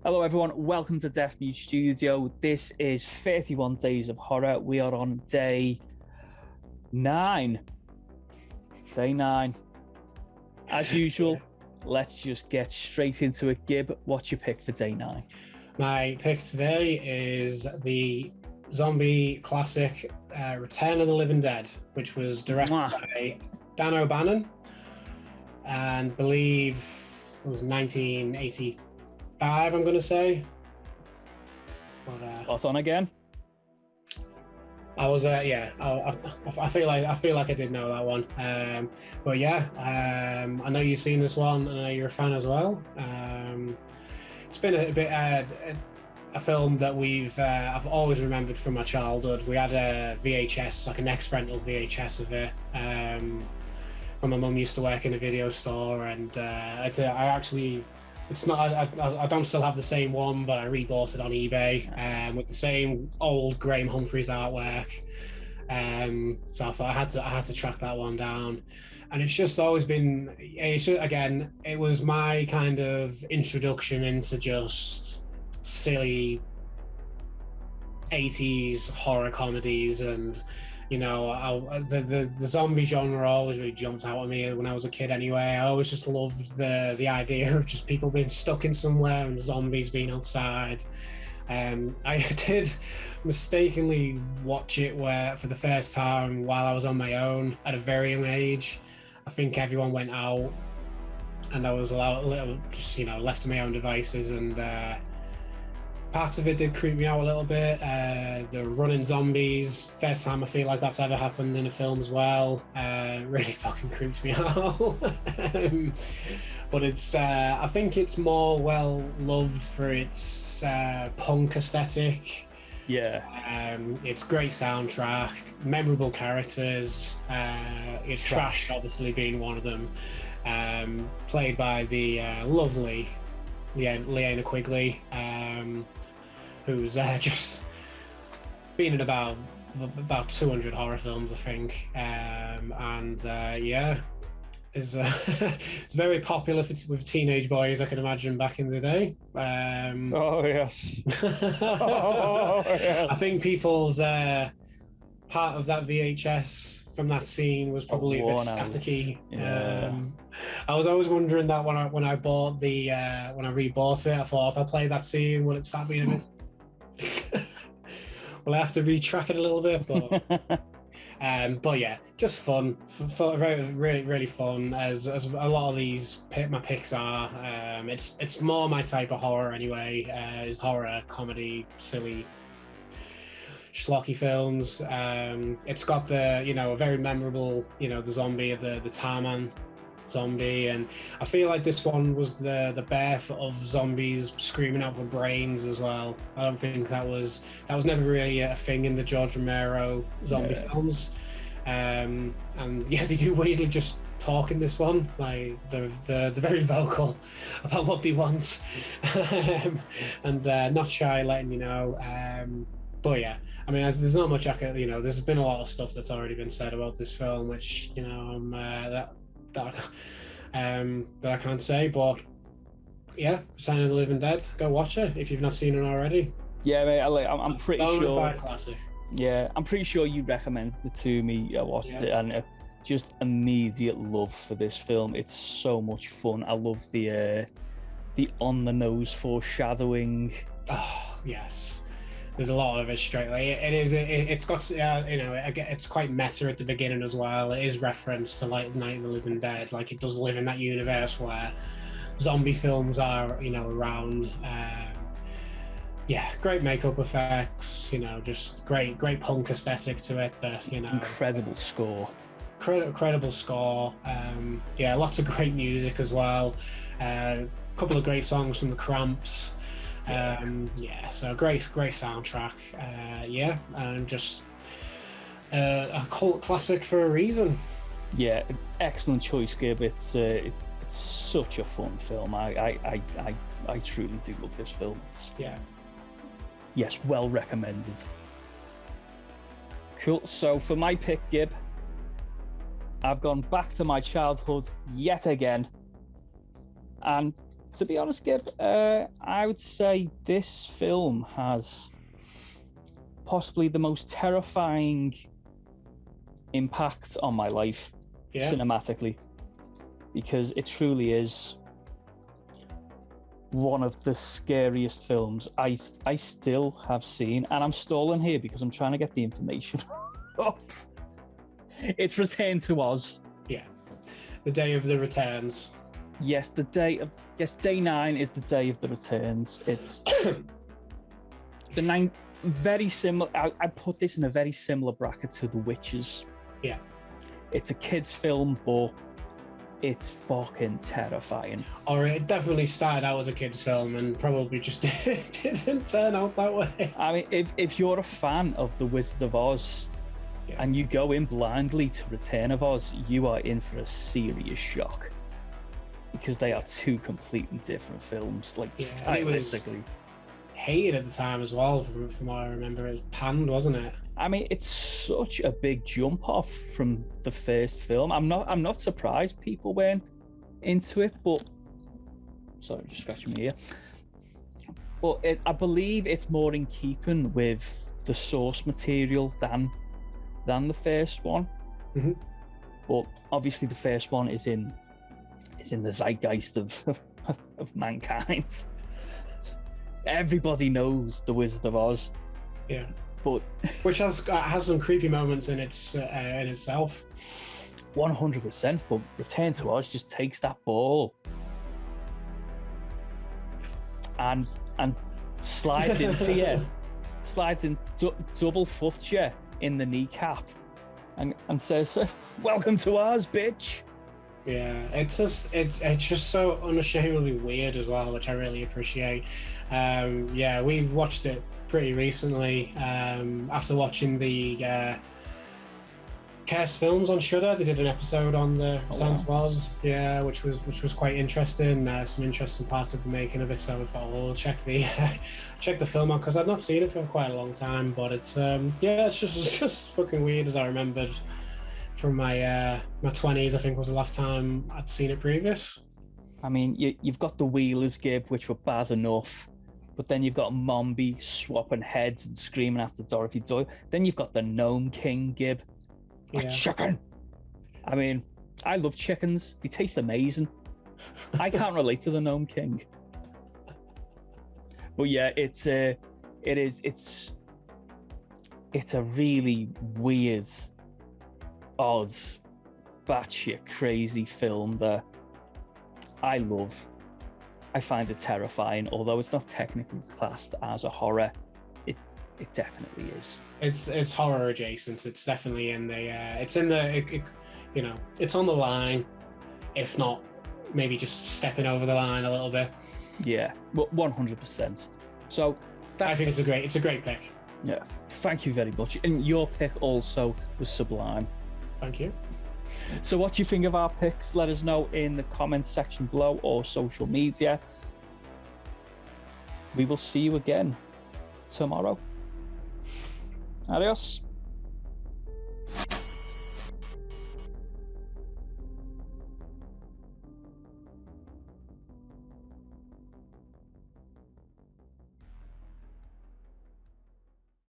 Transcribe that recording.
Hello, everyone. Welcome to Deaf Mute Studio. This is 31 Days of Horror. We are on day 9. Day 9. As usual, let's just get straight into it. Gib, what's your pick for day 9? My pick today is the zombie classic Return of the Living Dead, which was directed by Dan O'Bannon and believe it was 1985, I'm going to say. But, Spot on again. I was I feel like I did know that one. But yeah, I know you've seen this one, and I know you're a fan as well. It's been a film that I've always remembered from my childhood. We had a VHS, like an ex-rental VHS of it, when my mum used to work in a video store, and I don't still have the same one, but I rebought it on eBay with the same old Graham Humphreys artwork. So I thought I had to track that one down, and it's just always been. It was my kind of introduction into just silly 80s horror comedies, and the zombie genre always really jumped out at me when I was a kid. Anyway, I always just loved the idea of just people being stuck in somewhere and zombies being outside. I did mistakenly watch it for the first time while I was on my own at a very young age. I think everyone went out and I was left to my own devices, and parts of it did creep me out a little bit. The running zombies, first time I feel like that's ever happened in a film as well, really fucking creeps me out. But it's I think it's more well loved for its punk aesthetic. Yeah. It's great soundtrack, memorable characters, Trash obviously being one of them, played by the lovely Liana Quigley, who's just been in about 200 horror films, I think, is it's very popular with teenage boys, I can imagine, back in the day. Oh yes. Oh, yes. I think people's part of that VHS from that scene was probably a bit staticky. Yeah. I was always wondering that when I rebought it, I thought if I played that scene, will it start being a bit? Will I have to retrack it a little bit? But yeah, just fun, really, really fun. As a lot of these my picks are. It's more my type of horror anyway. Is horror, comedy, silly, schlocky films. It's got the a very memorable the zombie, the Tarman zombie, and I feel like this one was the birth of zombies screaming out for brains as well. I don't think that was never really a thing in the George Romero zombie films. And yeah, they do weirdly just talk in this one, like they're very vocal about what they want, and not shy letting you know. But yeah, I mean, there's not much I can, there's been a lot of stuff that's already been said about this film, which that I can't say, but yeah, Sign of the Living Dead, go watch it if you've not seen it already. Yeah, mate, I'm pretty sure. Classic. Yeah, I'm pretty sure you recommended it to me. I watched it, and just immediate love for this film. It's so much fun. I love the on the nose foreshadowing. Oh yes. There's a lot of it straight away. It's got it's quite meta at the beginning as well. It is reference to like Night of the Living Dead. Like, it does live in that universe where zombie films are around. Great makeup effects. Just great punk aesthetic to it. Incredible score. Incredible score. Lots of great music as well. A couple of great songs from the Cramps. So great soundtrack. And just a cult classic for a reason. Yeah, excellent choice, Gib. It's such a fun film. I truly do love this film. Yes, well recommended. Cool. So for my pick, Gib, I've gone back to my childhood yet again, and To be honest, Gib, I would say this film has possibly the most terrifying impact on my life cinematically, because it truly is one of the scariest films I still have seen, and I'm stalling here because I'm trying to get the information up. It's Return to Oz. Yeah, the day of the returns. Yes, day 9 is the day of the returns. It's the 9, very similar. I put this in a very similar bracket to The Witches. Yeah, it's a kid's film, but it's fucking terrifying. Or it definitely started out as a kid's film and probably just didn't turn out that way. I mean, if you're a fan of The Wizard of Oz and you go in blindly to Return of Oz, you are in for a serious shock, because they are two completely different films, like stylistically. Hated at the time as well, from what I remember. It was panned, wasn't it? I mean, it's such a big jump off from the first film. I'm not surprised people weren't into it, but sorry, I'm just scratching my ear. But I believe it's more in keeping with the source material than the first one. Mm-hmm. But obviously, the first one is in the zeitgeist of mankind. Everybody knows The Wizard of Oz. Yeah. But which has some creepy moments in itself. 100%. But Return to Oz just takes that ball and slides into you, slides in, double foot you in the kneecap, and says, "Welcome to Oz, bitch." Yeah, it's just so unashamedly weird as well, which I really appreciate. Yeah, we watched it pretty recently after watching the Cursed films on Shudder. They did an episode on the Return to Oz, which was quite interesting. Some interesting parts of the making of it. So I thought, well, we'll check the film out, because I'd not seen it for quite a long time. But it's it's just fucking weird, as I remembered from my 20s. I think was the last time I'd seen it previous. I mean, you've got the Wheelers, Gib, which were bad enough, but then you've got Mombi swapping heads and screaming after Dorothy Doyle. Then you've got the Gnome King, Gib. A chicken. I mean, I love chickens. They taste amazing. I can't relate to the Gnome King. But yeah, it's a really weird, odd, batshit crazy film that I love. I find it terrifying, although it's not technically classed as a horror. It definitely is. It's horror adjacent. It's definitely in the it's in the it's on the line, if not maybe just stepping over the line a little bit. Yeah, 100%. So I think it's a great pick. Yeah, thank you very much. And your pick also was sublime. Thank you. So what do you think of our picks? Let us know in the comments section below or social media. We will see you again tomorrow. Adios.